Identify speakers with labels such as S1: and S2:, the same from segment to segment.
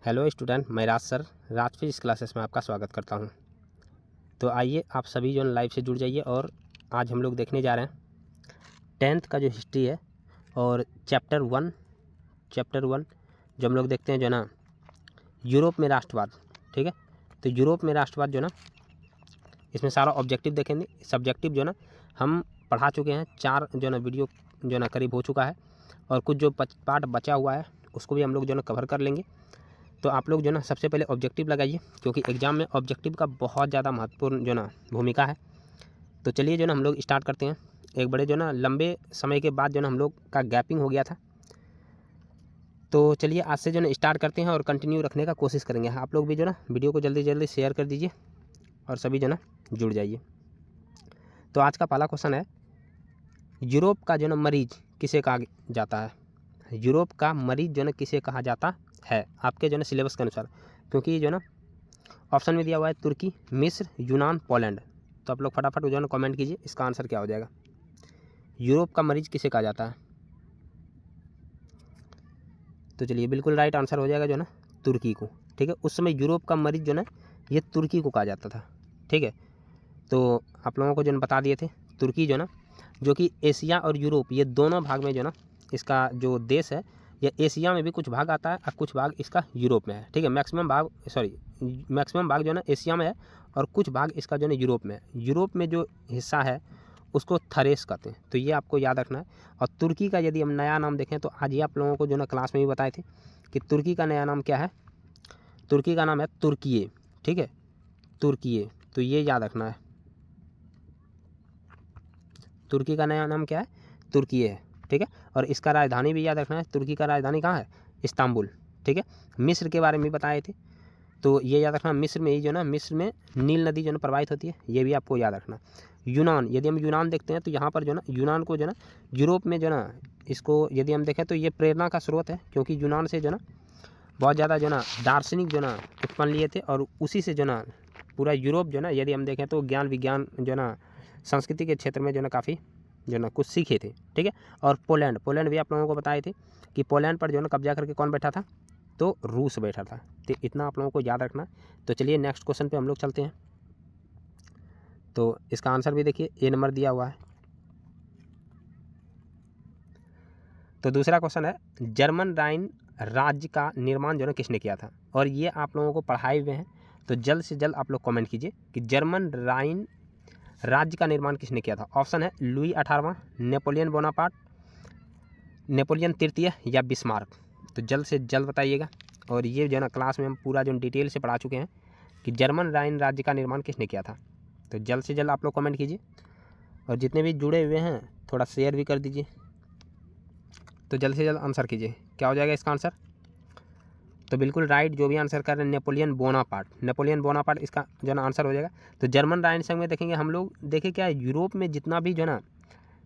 S1: Hello student, मैं राज sir राज physics classes में आपका स्वागत करता हूं। तो आइए आप सभी जो लाइव से जुड़ जाइए और आज हम लोग देखने जा रहे हैं 10th का जो हिस्ट्री है और चैप्टर वन जो हम लोग देखते हैं जो ना यूरोप में राष्ट्रवाद। ठीक है, तो यूरोप में राष्ट्रवाद जो ना इसमें सारा ऑब्जेक्टिव देखेंगे। सब्जेक्टिव जो ना हम पढ़ा चुके हैं, 4 जो ना वीडियो जो ना करीब हो चुका है और कुछ जो पार्ट बचा हुआ है उसको भी हम लोग जो ना कवर कर लेंगे। तो आप लोग जो ना सबसे पहले ऑब्जेक्टिव लगाइए, क्योंकि एग्ज़ाम में ऑब्जेक्टिव का बहुत ज़्यादा महत्वपूर्ण जो ना भूमिका है। तो चलिए जो ना हम लोग स्टार्ट करते हैं। एक बड़े जो ना लंबे समय के बाद जो ना हम लोग का गैपिंग हो गया था, तो चलिए आज से जो ना स्टार्ट करते हैं और कंटिन्यू रखने का कोशिश करेंगे। आप लोग भी जो ना वीडियो को जल्दी जल्दी शेयर कर दीजिए और सभी जो ना जुड़ जाइए। तो आज का पहला क्वेश्चन है, यूरोप का जो ना मरीज किसे कहा जाता है? यूरोप का मरीज जो ना किसे कहा जाता है आपके जो ना सिलेबस के अनुसार? क्योंकि जो ना ऑप्शन में दिया हुआ है तुर्की, मिस्र, यूनान, पोलैंड। तो आप लोग फटाफट जो ना कमेंट कीजिए, इसका आंसर क्या हो जाएगा। यूरोप का मरीज किसे कहा जाता है? तो चलिए बिल्कुल राइट आंसर हो जाएगा जो ना तुर्की को। ठीक है, उस समय यूरोप का मरीज जो ना ये तुर्की को कहा जाता था। ठीक है, तो आप लोगों को जो बता दिए थे तुर्की जो ना, जो कि एशिया और यूरोप ये दोनों भाग में जो ना इसका जो देश है, ये एशिया में भी कुछ भाग आता है और कुछ भाग इसका यूरोप में है। ठीक है, मैक्सिमम भाग जो है ना एशिया में है और कुछ भाग इसका जो है यूरोप में है। यूरोप में जो हिस्सा है उसको थरेस कहते हैं, तो ये आपको याद रखना है। और तुर्की का यदि हम नया नाम देखें तो आज ही आप लोगों को जो ना क्लास में भी बताए थे कि तुर्की का नया नाम क्या है। तुर्की का नाम है तुर्कीये। ठीक है, तुर्कीये, तो ये याद रखना है। तुर्की का नया नाम क्या है? तुर्कीये है। ठीक है, और इसका राजधानी भी याद रखना है। तुर्की का राजधानी कहाँ है? इस्तांबुल। ठीक है, मिस्र के बारे में बताए थे, तो ये याद रखना, मिस्र में ही जो ना मिस्र में नील नदी जो ना प्रवाहित होती है, ये भी आपको याद रखना। यूनान, यदि हम यूनान देखते हैं तो यहाँ पर जो ना यूनान को जो ना यूरोप में जो ना इसको यदि हम देखें तो ये प्रेरणा का स्रोत है, क्योंकि यूनान से जो ना बहुत ज़्यादा जो ना दार्शनिक जो ना उत्पन्न लिए थे और उसी से जो ना पूरा यूरोप जो ना यदि हम देखें तो ज्ञान विज्ञान जो ना संस्कृति के क्षेत्र में जो ना काफ़ी जो ना कुछ सीखे थे। ठीक है, और पोलैंड भी आप लोगों को बताए थे कि पोलैंड पर जो ना कब्जा करके कौन बैठा था? तो रूस बैठा था। तो इतना आप लोगों को याद रखना। तो चलिए नेक्स्ट क्वेश्चन पे हम लोग चलते हैं। तो इसका आंसर भी देखिए ए नंबर दिया हुआ है। तो दूसरा क्वेश्चन है, जर्मन राइन राज्य का निर्माण जो है किसने किया था? और ये आप लोगों को पढ़ाए हुए हैं, तो जल्द से जल्द आप लोग कमेंट कीजिए कि जर्मन राइन राज्य का निर्माण किसने किया था। ऑप्शन है लुई 18वां, नेपोलियन बोनापार्ट, नेपोलियन तृतीय या बिस्मार्क। तो जल्द से जल्द बताइएगा। और ये जो है ना क्लास में हम पूरा जो डिटेल से पढ़ा चुके हैं कि जर्मन राइन राज्य का निर्माण किसने किया था। तो जल्द से जल्द आप लोग कमेंट कीजिए और जितने भी जुड़े हुए हैं थोड़ा शेयर भी कर दीजिए। तो जल्द से जल्द आंसर कीजिए, क्या हो जाएगा इसका आंसर? तो बिल्कुल राइट, जो भी आंसर कर रहे हैं नेपोलियन बोनापार्ट इसका जो ना आंसर हो जाएगा। तो जर्मन राइन संघ में देखेंगे हम लोग, देखें क्या यूरोप में जितना भी जो ना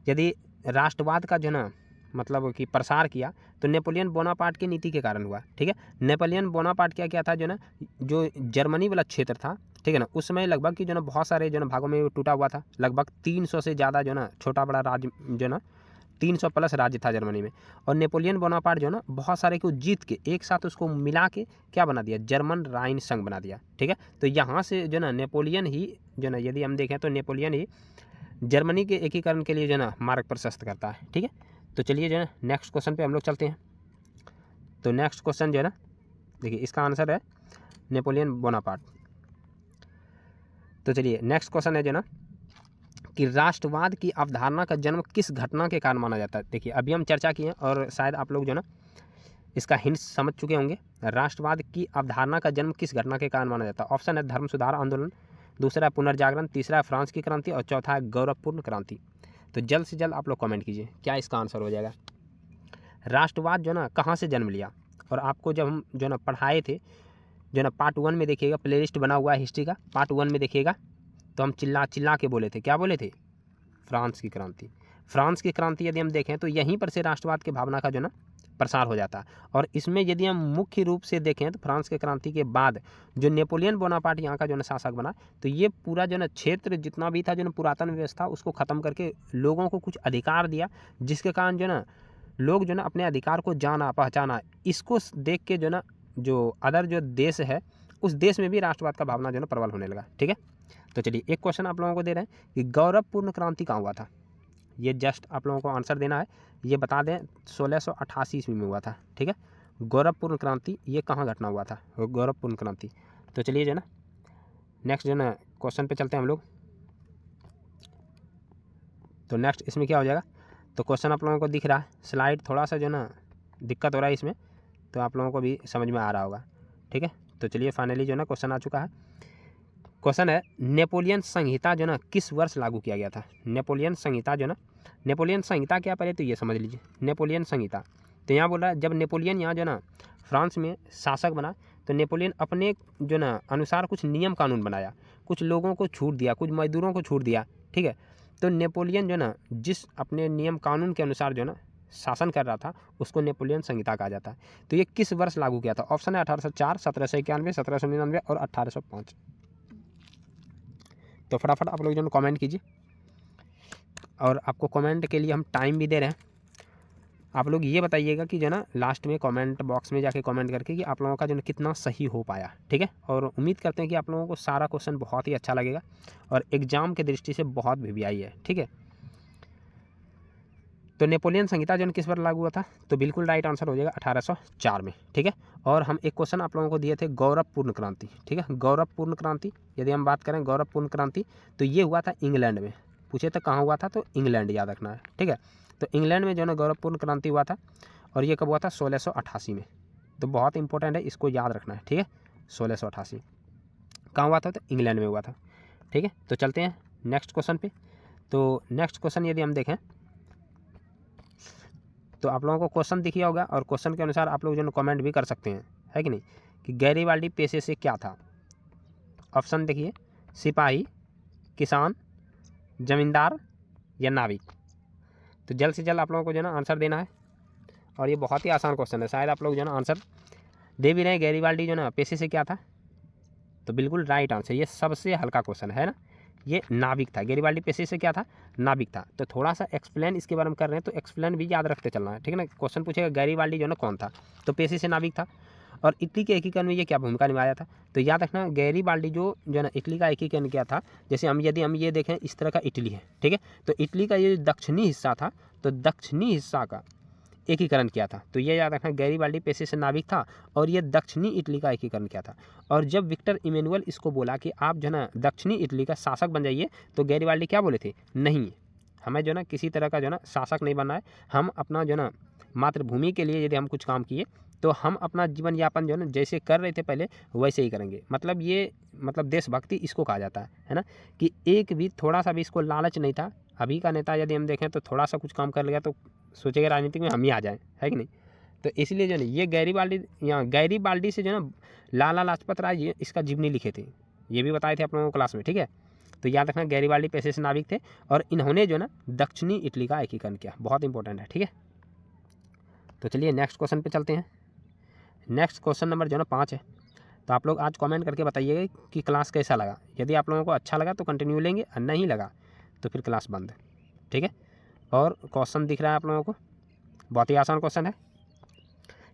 S1: यदि राष्ट्रवाद का जो ना मतलब कि प्रसार किया तो नेपोलियन बोनापार्ट की नीति के कारण हुआ। ठीक है, नेपोलियन बोनापार्ट क्या था जो ना जो जर्मनी वाला क्षेत्र था, ठीक है ना, उस समय लगभग कि जो ना बहुत सारे जो ना भागों में टूटा हुआ था। लगभग 300 से ज़्यादा जो ना छोटा बड़ा राज्य जो ना 300 प्लस राज्य था जर्मनी में। और नेपोलियन बोनापार्ट जो ना बहुत सारे को जीत के एक साथ उसको मिला के क्या बना दिया? जर्मन राइन संघ बना दिया। ठीक है, तो यहाँ से जो ना नेपोलियन ही जो ना यदि हम देखें तो नेपोलियन ही जर्मनी के एकीकरण के लिए जो ना मार्ग प्रशस्त करता है। ठीक है, तो चलिए जो है नेक्स्ट क्वेश्चन पे हम लोग चलते हैं। तो नेक्स्ट क्वेश्चन जो है ना देखिए इसका आंसर है नेपोलियन बोनापार्ट। तो चलिए नेक्स्ट क्वेश्चन है जो ना कि राष्ट्रवाद की अवधारणा का जन्म किस घटना के कारण माना जाता है? देखिए अभी हम चर्चा किए और शायद आप लोग जो ना इसका हिंट समझ चुके होंगे। राष्ट्रवाद की अवधारणा का जन्म किस घटना के कारण माना जाता है? ऑप्शन है धर्म सुधार आंदोलन, दूसरा है पुनर्जागरण, तीसरा है फ्रांस की क्रांति और चौथा है गौरवपूर्ण क्रांति। तो जल्द से जल्द आप लोग कमेंट कीजिए क्या इसका आंसर हो जाएगा। राष्ट्रवाद जो ना कहाँ से जन्म लिया? और आपको जब हम जो ना पढ़ाए थे जो ना पार्ट 1 में देखिएगा, प्लेलिस्ट बना हुआ है हिस्ट्री का, पार्ट 1 में देखिएगा, तो हम चिल्ला चिल्ला के बोले थे, क्या बोले थे? फ्रांस की क्रांति। फ्रांस की क्रांति यदि हम देखें तो यहीं पर से राष्ट्रवाद की भावना का जो ना प्रसार हो जाता है। और इसमें यदि हम मुख्य रूप से देखें तो फ्रांस की क्रांति के बाद जो नेपोलियन बोनापार्ट यहाँ का जो ना शासक बना, तो ये पूरा जो ना क्षेत्र जितना भी था जो ना पुरातन व्यवस्था उसको ख़त्म करके लोगों को कुछ अधिकार दिया, जिसके कारण जो ना लोग जो ना अपने अधिकार को जाना पहचाना। इसको देख के जो ना जो अदर जो देश है उस देश में भी राष्ट्रवाद का भावना जो है ना प्रबल होने लगा। ठीक है, तो चलिए एक क्वेश्चन आप लोगों को दे रहे हैं कि गौरवपूर्ण क्रांति कहाँ हुआ था। ये जस्ट आप लोगों को आंसर देना है, ये बता दें 1688 ईस्वी में हुआ था। ठीक है, गौरवपूर्ण क्रांति ये कहाँ घटना हुआ था, गौरवपूर्ण क्रांति। तो चलिए जो है ना नेक्स्ट जो है ना क्वेश्चन पे चलते हैं हम लोग। तो नेक्स्ट इसमें क्या हो जाएगा, तो क्वेश्चन आप लोगों को दिख रहा है, स्लाइड थोड़ा सा जो ना दिक्कत हो रहा है इसमें, तो आप लोगों को भी समझ में आ रहा होगा। ठीक है, तो चलिए फाइनली जो ना क्वेश्चन आ चुका है। क्वेश्चन है नेपोलियन संहिता जो ना किस वर्ष लागू किया गया था। नेपोलियन संहिता जो ना, नेपोलियन संहिता क्या, पहले तो ये समझ लीजिए नेपोलियन संहिता। तो यहाँ बोल रहा है जब नेपोलियन यहाँ जो ना फ्रांस में शासक बना तो नेपोलियन अपने जो ना अनुसार कुछ नियम कानून बनाया, कुछ लोगों को छूट दिया, कुछ मजदूरों को छूट दिया। ठीक है, तो नेपोलियन जो ना जिस अपने नियम कानून के अनुसार जो ना शासन कर रहा था उसको नेपोलियन संहिता कहा जाता है। तो ये किस वर्ष लागू किया था, ऑप्शन है 1804, 1791, 1799 और 1805। तो फटाफट आप लोग जो कमेंट कीजिए, और आपको कमेंट के लिए हम टाइम भी दे रहे हैं। आप लोग ये बताइएगा कि जो ना लास्ट में कमेंट बॉक्स में जाके कमेंट करके कि आप लोगों का जो ना कितना सही हो पाया। ठीक है, और उम्मीद करते हैं कि आप लोगों को सारा क्वेश्चन बहुत ही अच्छा लगेगा और एग्जाम के दृष्टि से बहुत वीवीआई है। ठीक है, तो नेपोलियन संहिता जो किस बार लागू हुआ था, तो बिल्कुल राइट आंसर हो जाएगा 1804 में। ठीक है, और हम एक क्वेश्चन आप लोगों को दिए थे गौरवपूर्ण क्रांति। ठीक है, गौरवपूर्ण क्रांति यदि हम बात करें गौरवपूर्ण क्रांति तो ये हुआ था इंग्लैंड में। पूछे तो कहाँ हुआ था, तो इंग्लैंड याद रखना है। ठीक है, तो इंग्लैंड में जो है गौरवपूर्ण क्रांति हुआ था और ये कब हुआ था, 1688 में। तो बहुत इंपॉर्टेंट है, इसको याद रखना है। ठीक है, 1688 कहाँ हुआ था, तो इंग्लैंड में हुआ था। ठीक है, तो चलते हैं नेक्स्ट क्वेश्चन पे। तो नेक्स्ट क्वेश्चन यदि हम देखें तो आप लोगों को क्वेश्चन दिख गया होगा और क्वेश्चन के अनुसार आप लोग जो कमेंट भी कर सकते हैं, है कि नहीं, कि गैरीबाल्डी पेशे से क्या था। ऑप्शन देखिए, सिपाही, किसान, जमींदार या नाविक। तो जल्द से जल्द आप लोगों को जो ना आंसर देना है, और ये बहुत ही आसान क्वेश्चन है, शायद आप लोग जो ना आंसर दे भी रहे हैं। गैरीबाल्डी जो ना पेशे से क्या था, तो बिल्कुल राइट आंसर, ये सबसे हल्का क्वेश्चन है ना, ये नाविक था। गैरीबाल्डी पेशे से क्या था, नाविक था। तो थोड़ा सा एक्सप्लेन इसके बारे में कर रहे हैं, तो एक्सप्लेन भी याद रखते चलना है। ठीक है ना, क्वेश्चन पूछेगा गैरीबाल्डी जो ना कौन था, तो पेशे से नाविक था। और इटली के एकीकरण में ये क्या भूमिका निभाया था, तो याद रखना गैरीबाल्डी जो ना इटली का एकीकरण किया था। जैसे यदि हम ये देखें इस तरह का इटली है, ठीक है, तो इटली का ये दक्षिणी हिस्सा था, तो दक्षिणी हिस्सा का एकीकरण किया था। तो ये याद रखना गैरीबाल्डी पेशे से नाविक था और ये दक्षिणी इटली का एकीकरण किया था। और जब विक्टर इमैनुअल इसको बोला कि आप जो ना दक्षिणी इटली का शासक बन जाइए, तो गैरीबाल्डी क्या बोले थे, नहीं, हमें जो ना किसी तरह का जो ना शासक नहीं बनना है, हम अपना जो ना मातृभूमि के लिए यदि हम कुछ काम किए तो हम अपना जीवन यापन जो ना जैसे कर रहे थे पहले वैसे ही करेंगे। मतलब ये देशभक्ति इसको कहा जाता है ना, कि एक भी थोड़ा सा भी इसको लालच नहीं था। अभी का नेता यदि हम देखें तो थोड़ा सा कुछ काम कर लिया तो सोचेगा राजनीति में हम ही आ जाएं, है कि नहीं। तो इसलिए जो ना ये गैरीबाल्डी से जो ना लाला लाजपत राय ये इसका जीवनी लिखे थे, ये भी बताए थे आप लोगों को क्लास में। ठीक है, तो याद रखना गैरीबाल्डी पेशे से नाविक थे और इन्होंने जो ना दक्षिणी इटली का एकीकरण किया, बहुत इंपॉर्टेंट है। ठीक है, तो चलिए नेक्स्ट क्वेश्चन पे चलते हैं। नेक्स्ट क्वेश्चन नंबर जो ना 5 है। तो आप लोग आज कमेंट करके बताइएगा कि क्लास कैसा लगा। यदि आप लोगों को अच्छा लगा तो कंटिन्यू लेंगे और नहीं लगा तो फिर क्लास बंद। ठीक है, और क्वेश्चन दिख रहा है आप लोगों को, बहुत ही आसान क्वेश्चन है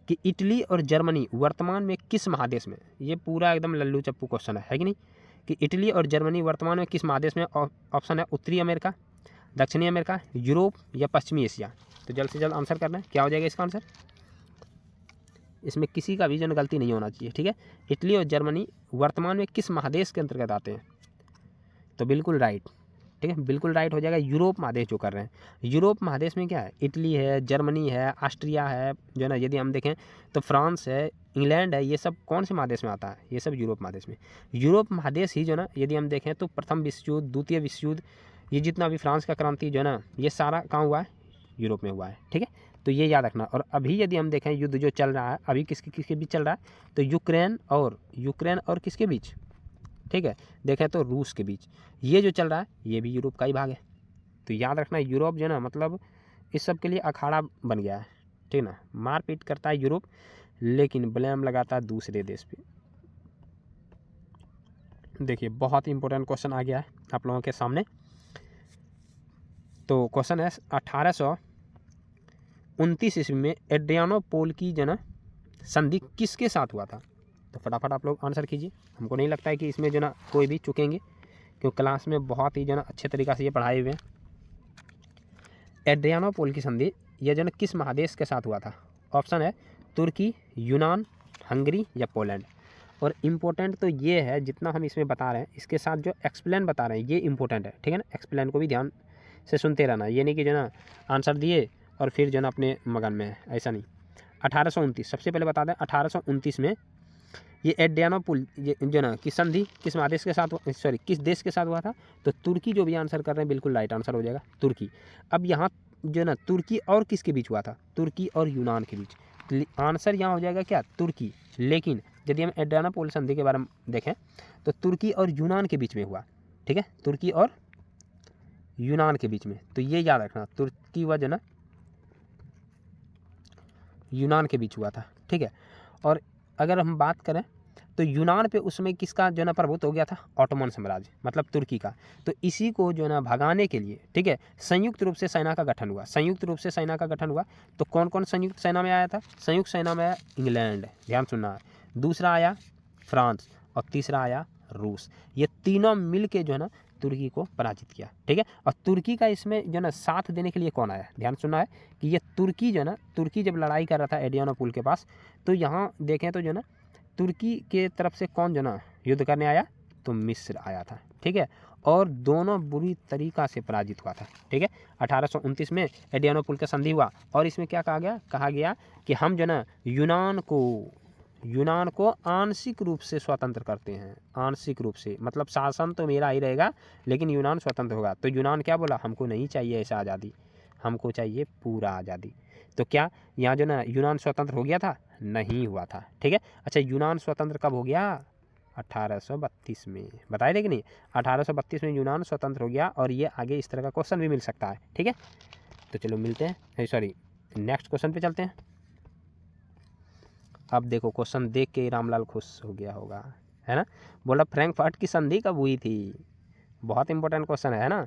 S1: कि इटली और जर्मनी वर्तमान में किस महादेश में, ये पूरा एकदम लल्लू चप्पू क्वेश्चन है कि नहीं, कि इटली और जर्मनी वर्तमान में किस महादेश में। ऑप्शन है उत्तरी अमेरिका, दक्षिणी अमेरिका, यूरोप या पश्चिमी एशिया। तो जल्द से जल्द आंसर करना है, क्या हो जाएगा इसका आंसर। इसमें किसी का भी जो गलती नहीं होना चाहिए। ठीक है, इटली और जर्मनी वर्तमान में किस महादेश के अंतर्गत आते हैं, तो बिल्कुल राइट। ठीक है, बिल्कुल राइट हो जाएगा, यूरोप महादेश जो कर रहे हैं। यूरोप महादेश में क्या है, इटली है, जर्मनी है, ऑस्ट्रिया है, जो ना यदि हम देखें तो फ्रांस है, इंग्लैंड है, ये सब कौन से महादेश में आता है, ये सब यूरोप महादेश में। यूरोप महादेश ही जो ना यदि हम देखें तो प्रथम विश्व युद्ध, द्वितीय विश्व युद्ध, ये जितना भी फ्रांस का क्रांति जो ना ये सारा कहाँ हुआ है, यूरोप में हुआ है। ठीक है, तो ये याद रखना। और अभी यदि हम देखें युद्ध जो चल रहा है अभी किसके बीच चल रहा है, तो यूक्रेन और किसके बीच, ठीक है, देखें तो रूस के बीच। ये जो चल रहा है ये भी यूरोप का ही भाग है। तो याद रखना यूरोप जो ना इस सब के लिए अखाड़ा बन गया है। ठीक ना, मारपीट करता है यूरोप लेकिन ब्लेम लगाता है दूसरे देश पे। देखिए बहुत ही इंपॉर्टेंट क्वेश्चन आ गया है आप लोगों के सामने। तो क्वेश्चन है 1829 ईस्वी में एड्रियानो पोल की जो ना संधि किसके साथ हुआ था? तो फटाफट आप लोग आंसर कीजिए। हमको नहीं लगता है कि इसमें जो ना कोई भी चुकेंगे, क्योंकि क्लास में बहुत ही जो ना अच्छे तरीक़ा से ये पढ़ाए हुए हैं। एड्रियानोपोल की संधि यह जो ना किस महादेश के साथ हुआ था? ऑप्शन है तुर्की, यूनान, हंगरी या पोलैंड। और इम्पोर्टेंट तो ये है, जितना हम इसमें बता रहे हैं इसके साथ जो एक्सप्लेन बता रहे हैं ये इंपॉर्टेंट है, ठीक है ना। एक्सप्लेन को भी ध्यान से सुनते रहना, ये नहीं कि जो ना आंसर दिए और फिर जो ना अपने मगन में है, ऐसा नहीं। 1829 सबसे पहले बता दें, 1829 में ये एड्रियानोपोल ये जो ना की संधि किस महादेश के साथ, सॉरी किस देश के साथ हुआ था? तो तुर्की। जो भी आंसर कर रहे हैं बिल्कुल राइट आंसर हो जाएगा, तुर्की। अब यहाँ जो ना तुर्की और किसके बीच हुआ था? तुर्की और यूनान के बीच। आंसर यहाँ हो जाएगा क्या? तुर्की। लेकिन यदि हम एड्रियानोपोल संधि के बारे में देखें तो तुर्की और यूनान के बीच में हुआ, ठीक है, तुर्की और यूनान के बीच में। तो ये याद रखना, तुर्की व जो ना यूनान के बीच हुआ था, ठीक है। और अगर हम बात करें तो यूनान पे उसमें किसका जो ना प्रभुत्व हो गया था? ऑटोमन साम्राज्य, मतलब तुर्की का। तो इसी को जो ना भगाने के लिए, ठीक है, संयुक्त रूप से सेना का गठन हुआ। संयुक्त रूप से सेना का गठन हुआ तो कौन कौन संयुक्त सेना में आया था? संयुक्त सेना में आया इंग्लैंड, ध्यान सुनना है, दूसरा आया फ्रांस और तीसरा आया रूस। ये तीनों मिल के जो है ना तुर्की को पराजित किया, ठीक है। और तुर्की का इसमें जो ना साथ देने के लिए कौन आया? ध्यान सुनना है कि ये तुर्की जो ना, तुर्की जब लड़ाई कर रहा था एड्रियानोपोल के पास, तो यहाँ देखें तो जो ना तुर्की के तरफ से कौन जो ना युद्ध करने आया? तो मिस्र आया था, ठीक है। और दोनों बुरी तरीक़ा से पराजित हुआ था, ठीक है। 1829 में एड्रियानोपोल का संधि हुआ और इसमें क्या कहा गया कि हम जो ना यूनान को आंशिक रूप से स्वतंत्र करते हैं। आंशिक रूप से मतलब शासन तो मेरा ही रहेगा लेकिन यूनान स्वतंत्र होगा। तो यूनान क्या बोला? हमको नहीं चाहिए ऐसा आज़ादी, हमको चाहिए पूरा आज़ादी। तो क्या यहाँ जो ना यूनान स्वतंत्र हो गया था? नहीं हुआ था, ठीक है। अच्छा, यूनान स्वतंत्र कब हो गया? 1832 में। बताए थे कि नहीं? 1832 में यूनान स्वतंत्र हो गया। और ये आगे इस तरह का क्वेश्चन भी मिल सकता है, ठीक है। तो चलो मिलते हैं, सॉरी नेक्स्ट क्वेश्चन पे चलते हैं। अब देखो क्वेश्चन देख के रामलाल खुश हो गया होगा, है ना। बोला फ्रैंकफर्ट की संधि कब हुई थी? बहुत इंपॉर्टेंट क्वेश्चन है ना।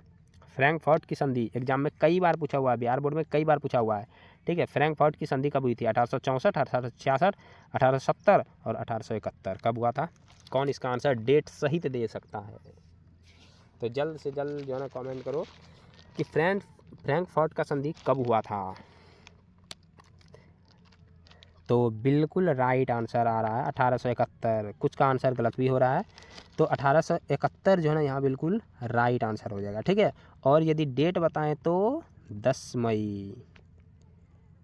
S1: फ्रैंकफर्ट की संधि एग्जाम में कई बार पूछा हुआ है, बिहार बोर्ड में कई बार पूछा हुआ है, ठीक है। फ्रैंकफर्ट की संधि कब हुई थी? 1864, 1866, 1870 और 1871। कब हुआ था? कौन इसका आंसर डेट सहित दे सकता है? तो जल्द से जल्द जो है ना कॉमेंट करो कि फ्रैंकफर्ट का संधि कब हुआ था। तो बिल्कुल राइट आंसर आ रहा है 1871। कुछ का आंसर गलत भी हो रहा है, तो 1871 जो है ना यहाँ बिल्कुल राइट आंसर हो जाएगा, ठीक है। और यदि डेट बताएं तो 10 मई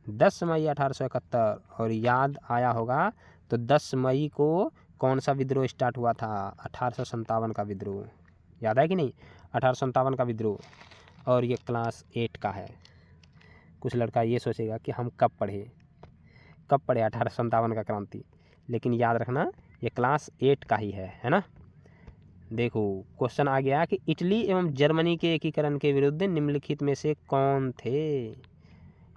S1: 1871। और याद आया होगा तो 10 मई को कौन सा विद्रोह स्टार्ट हुआ था? 1857 का विद्रोह, याद है कि नहीं? 1857 का विद्रोह। और ये क्लास 8 का है। कुछ लड़का ये सोचेगा कि हम कब पढ़े 1857 का क्रांति, लेकिन याद रखना ये क्लास 8 का ही है ना। देखो क्वेश्चन आ गया कि इटली एवं जर्मनी के एकीकरण के विरुद्ध निम्नलिखित में से कौन थे?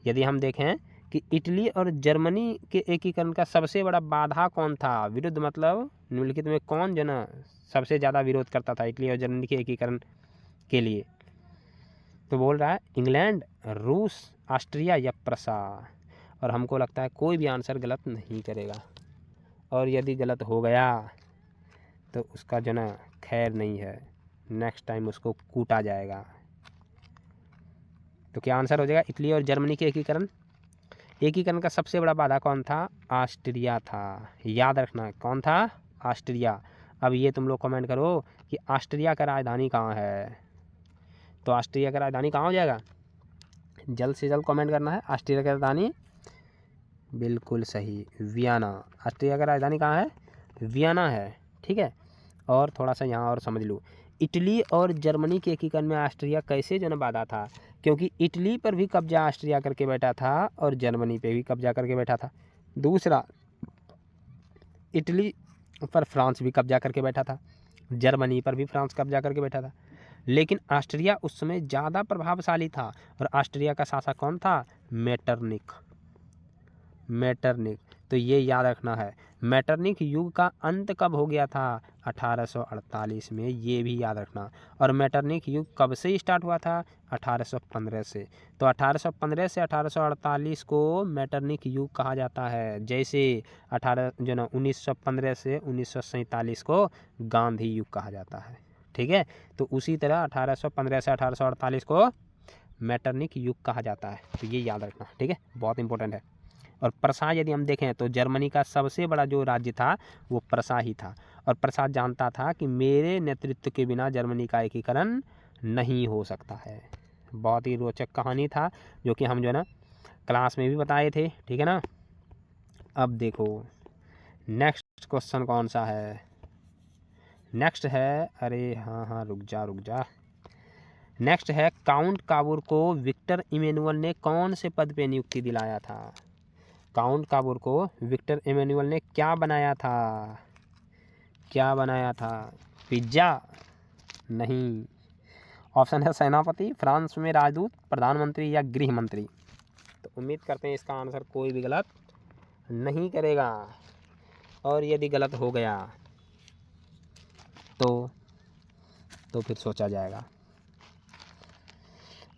S1: यदि हम देखें कि इटली और जर्मनी के एकीकरण का सबसे बड़ा बाधा कौन था? विरुद्ध मतलब निम्नलिखित में कौन जो ना सबसे ज़्यादा विरोध करता था इटली और जर्मनी के एकीकरण के लिए? तो बोल रहा है इंग्लैंड, रूस, ऑस्ट्रिया या प्रसा। और हमको लगता है कोई भी आंसर गलत नहीं करेगा, और यदि गलत हो गया तो उसका जो ना खैर नहीं है, नेक्स्ट टाइम उसको कूटा जाएगा। तो क्या आंसर हो जाएगा? इटली और जर्मनी के एकीकरण का सबसे बड़ा बाधा कौन था? ऑस्ट्रिया था। याद रखना कौन था? ऑस्ट्रिया। अब ये तुम लोग कमेंट करो कि ऑस्ट्रिया का राजधानी कहाँ है? तो ऑस्ट्रिया का राजधानी कहाँ हो जाएगा? जल्द से जल्द कमेंट करना है। ऑस्ट्रिया की राजधानी बिल्कुल सही, वियना। ऑस्ट्रिया का राजधानी कहाँ है? वियना है, ठीक है। और थोड़ा सा यहाँ और समझ लो, इटली और जर्मनी के एकीकरण में ऑस्ट्रिया कैसे जो ना बाधा था? क्योंकि इटली पर भी कब्जा ऑस्ट्रिया करके बैठा था और जर्मनी पे भी कब्जा करके बैठा था। दूसरा, इटली पर फ्रांस भी कब्जा करके बैठा था, जर्मनी पर भी फ्रांस कब्जा करके बैठा था। लेकिन ऑस्ट्रिया उस समय ज़्यादा प्रभावशाली था। और ऑस्ट्रिया का शासक कौन था? मेटरनिख। तो ये याद रखना है। मैटरनिक युग का अंत कब हो गया था? 1848 में, ये भी याद रखना। और मैटरनिक युग कब से स्टार्ट हुआ था? 1815 से। तो 1815 से 1848 को मैटरनिक युग कहा जाता है। जैसे 1915 से 1947 को गांधी युग कहा जाता है। ठीक है, तो उसी तरह 1815 से 1848 को मैटरनिक युग कहा जाता है। तो ये याद रखना, ठीक है, बहुत इंपॉर्टेंट है। और प्रसा यदि हम देखें तो जर्मनी का सबसे बड़ा जो राज्य था वो प्रसा ही था। और प्रसा जानता था कि मेरे नेतृत्व के बिना जर्मनी का एकीकरण नहीं हो सकता है। बहुत ही रोचक कहानी था, जो कि हम जो है ना क्लास में भी बताए थे। ठीक है ना। अब देखो नेक्स्ट क्वेश्चन कौन सा है। नेक्स्ट है, अरे हाँ रुक जा। नेक्स्ट है, काउंट काबूर को विक्टर इमैनुअल ने कौन से पद पे नियुक्ति दिलाया था? काउंट काबूर को विक्टर इमैनुअल ने क्या बनाया था? पिज्जा? नहीं। ऑप्शन है सेनापति, फ्रांस में राजदूत, प्रधानमंत्री या गृह मंत्री। तो उम्मीद करते हैं इसका आंसर कोई भी गलत नहीं करेगा। और यदि गलत हो गया तो फिर सोचा जाएगा।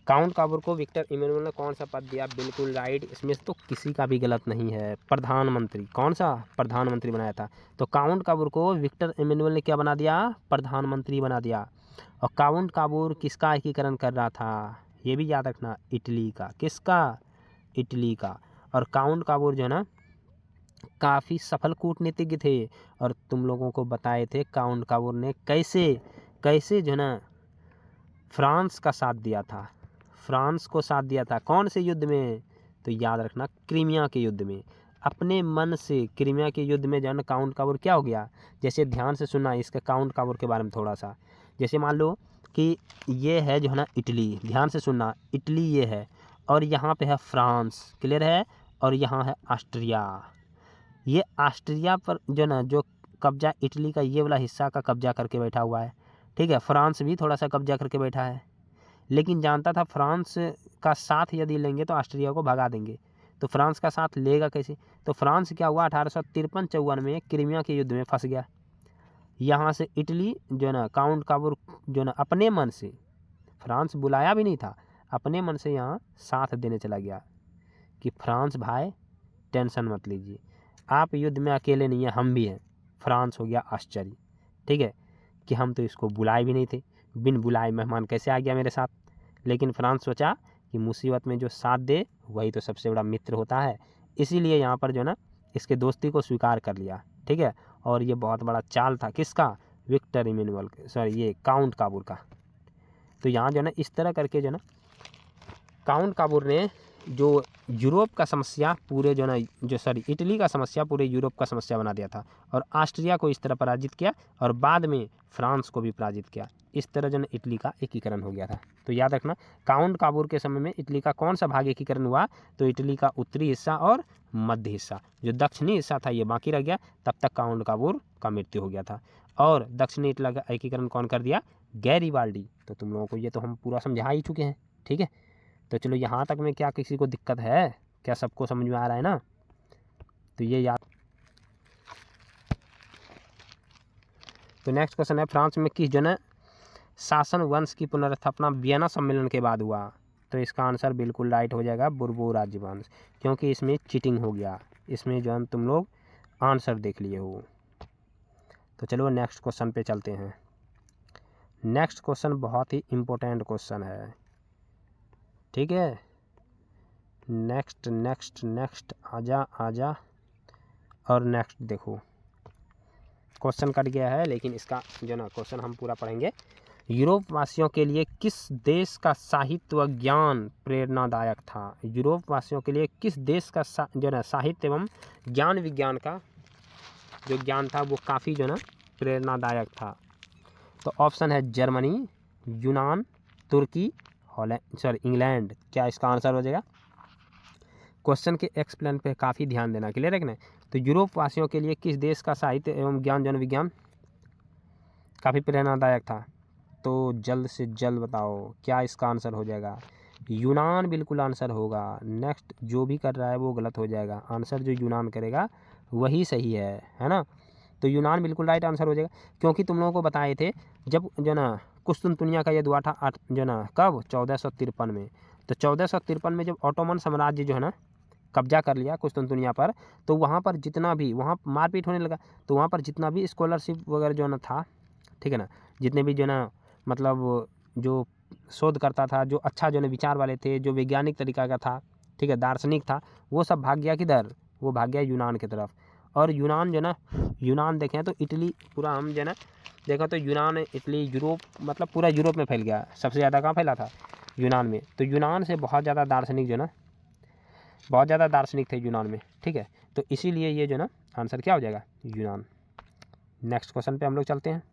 S1: काउंट काबूर को विक्टर इमैनुअल ने कौन सा पद दिया? बिल्कुल राइट, इसमें तो किसी का भी गलत नहीं है। प्रधानमंत्री। कौन सा? प्रधानमंत्री बनाया था। तो काउंट काबूर को विक्टर इमैनुअल ने क्या बना दिया? प्रधानमंत्री बना दिया। और काउंट काबूर किसका एकीकरण कर रहा था? ये भी याद रखना, इटली का। किसका? इटली का। और काउंट काबूर जो है ना काफ़ी सफल कूटनीतिज्ञ थे। और तुम लोगों को बताए थे काउंट काबूर ने कैसे जो है ना फ्रांस का साथ दिया था। फ्रांस को साथ दिया था कौन से युद्ध में? तो याद रखना, क्रीमिया के युद्ध में। अपने मन से क्रीमिया के युद्ध में जो है ना काउंट काबूर क्या हो गया? जैसे ध्यान से सुनना इसका काउंट काबूर के बारे में थोड़ा सा। जैसे मान लो कि ये है जो है ना इटली, ध्यान से सुनना, इटली ये है और यहाँ पे है फ्रांस, क्लियर है, और यहाँ है ऑस्ट्रिया। ये ऑस्ट्रिया पर जो ना जो कब्जा इटली का ये वाला हिस्सा का कब्जा करके बैठा हुआ है। ठीक है, फ्रांस भी थोड़ा सा कब्जा करके बैठा है, लेकिन जानता था फ्रांस का साथ यदि लेंगे तो ऑस्ट्रिया को भगा देंगे। तो फ्रांस का साथ लेगा कैसे? तो फ्रांस क्या हुआ, 1853-54 में क्रीमिया के युद्ध में फंस गया। यहाँ से इटली जो ना काउंट काबूर जो ना अपने मन से, फ्रांस बुलाया भी नहीं था, अपने मन से यहाँ साथ देने चला गया कि फ्रांस भाई टेंशन मत लीजिए, आप युद्ध में अकेले नहीं हैं, हम भी हैं। फ्रांस हो गया आश्चर्य, ठीक है, कि हम तो इसको बुलाए भी नहीं थे, बिन बुलाए मेहमान कैसे आ गया मेरे साथ। लेकिन फ्रांस सोचा कि मुसीबत में जो साथ दे वही तो सबसे बड़ा मित्र होता है, इसीलिए यहाँ पर जो ना इसके दोस्ती को स्वीकार कर लिया। ठीक है, और ये बहुत बड़ा चाल था किसका? विक्टर इमैनुअल, ये काउंट काबूर का। तो यहाँ जो ना इस तरह करके जो ना काउंट काबूर ने जो यूरोप का समस्या पूरे जो ना इटली का समस्या पूरे यूरोप का समस्या बना दिया था, और ऑस्ट्रिया को इस तरह पराजित किया और बाद में फ्रांस को भी पराजित किया। इस तरह जो ना इटली का एकीकरण हो गया था। तो याद रखना, काउंट काबूर के समय में इटली का कौन सा भाग एकीकरण हुआ? तो इटली का उत्तरी हिस्सा और मध्य हिस्सा, जो दक्षिणी हिस्सा था ये बाकी रह गया। तब तक काउंट काबूर का मृत्यु हो गया था। और दक्षिणी इटली का एकीकरण कौन कर दिया? गैरिबाल्डी। तो तुम लोगों को ये तो हम पूरा समझा ही चुके हैं। ठीक है, तो चलो यहाँ तक में क्या किसी को दिक्कत है? क्या सबको समझ में आ रहा है ना? तो ये याद। तो नेक्स्ट क्वेश्चन है, फ्रांस में किस जो है शासन वंश की पुनर्स्थापना वियना सम्मेलन के बाद हुआ? तो इसका आंसर बिल्कुल राइट हो जाएगा, बुर्बो राजवंश, क्योंकि इसमें चीटिंग हो गया। इसमें जो है तुम लोग आंसर देख लिए हो। तो चलो नेक्स्ट क्वेश्चन पे चलते हैं। नेक्स्ट क्वेश्चन बहुत ही इम्पोर्टेंट क्वेश्चन है। ठीक है, नेक्स्ट आजा और नेक्स्ट देखो, क्वेश्चन कट गया है लेकिन इसका जो ना क्वेश्चन हम पूरा पढ़ेंगे। यूरोप वासियों के लिए किस देश का साहित्य व ज्ञान प्रेरणादायक था? यूरोप वासियों के लिए किस देश का जो ना साहित्य एवं ज्ञान विज्ञान का जो ज्ञान था वो काफ़ी जो ना प्रेरणादायक था? तो ऑप्शन है जर्मनी, यूनान, तुर्की, इंग्लैंड। क्या इसका आंसर हो जाएगा? क्वेश्चन के एक्सप्लेन पे काफ़ी ध्यान देना, क्लियर है कि नहीं? तो यूरोप वासियों के लिए किस देश का साहित्य एवं ज्ञान जन विज्ञान काफ़ी प्रेरणादायक था? तो जल्द से जल्द बताओ क्या इसका आंसर हो जाएगा? यूनान बिल्कुल आंसर होगा। नेक्स्ट जो भी कर रहा है वो गलत हो जाएगा, आंसर जो यूनान करेगा वही सही है ना। तो यूनान बिल्कुल राइट आंसर हो जाएगा, क्योंकि तुम लोगों को बताए थे जब जो ना कुस्तुनतुनिया का युद्ध हुआ था जो ना कब 1453 में। तो 1453 में जब ऑटोमन साम्राज्य जो है ना कब्जा कर लिया कुस्तुनतुनिया पर, तो वहाँ पर जितना भी वहाँ मारपीट होने लगा, तो वहाँ पर जितना भी स्कॉलरशिप वगैरह जो ना था, ठीक है ना, जितने भी जो ना मतलब जो शोध करता था, जो अच्छा जो ना विचार वाले थे, जो वैज्ञानिक तरीका का था, ठीक है, दार्शनिक था, वो सब भाग गया किधर, वो भाग गया यूनान की तरफ। और यूनान जो ना, यूनान देखें तो इटली पूरा, हम जो ना देखा तो यूनान इटली यूरोप, मतलब पूरा यूरोप में फैल गया। सबसे ज़्यादा कहाँ फैला था, यूनान में। तो यूनान से बहुत ज़्यादा दार्शनिक जो ना, बहुत ज़्यादा दार्शनिक थे यूनान में, ठीक है। तो इसीलिए ये जो ना आंसर क्या हो जाएगा, यूनान। नेक्स्ट क्वेश्चन पे हम लोग चलते हैं।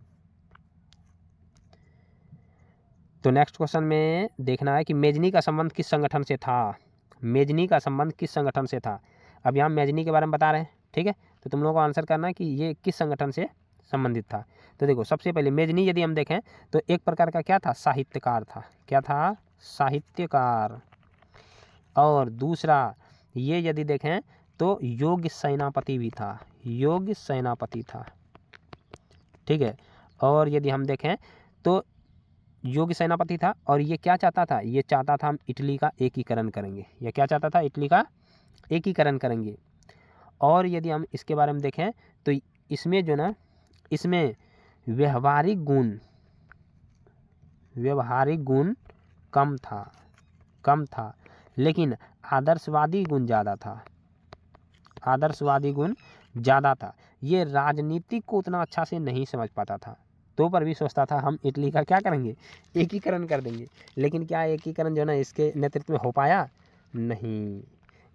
S1: तो नेक्स्ट क्वेश्चन में देखना है कि मेजनी का संबंध किस संगठन से था। मेजनी का संबंध किस संगठन से था। अब यहाँ मेजनी के बारे में बता रहे हैं, ठीक है। तो तुम लोगों को आंसर करना है कि ये किस संगठन से संबंधित था। तो देखो सबसे पहले मेजनी यदि हम देखें तो एक प्रकार का क्या था, साहित्यकार था। क्या था, साहित्यकार। और दूसरा ये यदि देखें तो योग्य सेनापति भी था, योग्य सेनापति था, ठीक है। और यदि हम देखें तो योग्य सेनापति था, और ये क्या चाहता था, ये चाहता था हम इटली का एकीकरण करेंगे। ये क्या चाहता था, इटली का एकीकरण करेंगे। और यदि हम इसके बारे में देखें तो इसमें जो ना, इसमें व्यवहारिक गुण कम था, लेकिन आदर्शवादी गुण ज़्यादा था, आदर्शवादी गुण ज़्यादा था। ये राजनीतिक को उतना अच्छा से नहीं समझ पाता था, तो पर भी सोचता था हम इटली का क्या करेंगे, एकीकरण कर देंगे। लेकिन क्या एकीकरण जो है ना इसके नेतृत्व में हो पाया, नहीं।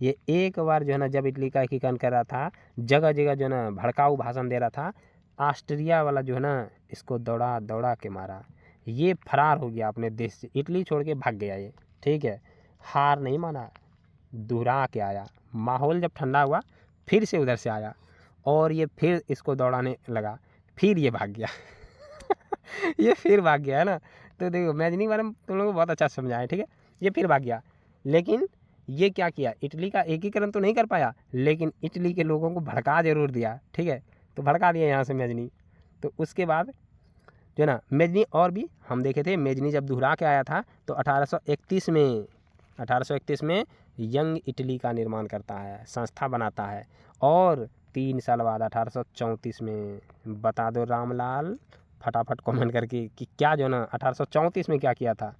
S1: ये एक बार जो है ना जब इटली का एकीकरण कर रहा था, जगह जगह जो है ना भड़काऊ भाषण दे रहा था, ऑस्ट्रिया वाला जो है ना इसको दौड़ा दौड़ा के मारा। ये फरार हो गया अपने देश से, इटली छोड़ के भाग गया ये, ठीक है। हार नहीं माना, दोहरा के आया। माहौल जब ठंडा हुआ फिर से उधर से आया, और ये फिर इसको दौड़ाने लगा, फिर ये भाग गया ये फिर भाग गया है ना। तो देखो मेजनी के बारे में तुम लोगों को बहुत अच्छा समझाया, ठीक है। ये फिर भाग गया, लेकिन ये क्या किया, इटली का एकीकरण तो नहीं कर पाया, लेकिन इटली के लोगों को भड़का जरूर दिया, ठीक है। तो भड़का दिया यहाँ से मेजनी। तो उसके बाद जो ना मेजनी और भी हम देखे थे, मेजनी जब दोहरा के आया था तो 1831 में यंग इटली का निर्माण करता है, संस्था बनाता है। और 3 साल बाद 1834 में, बता दो रामलाल फटाफट कमेंट करके कि क्या जो ना 1834 में क्या किया था,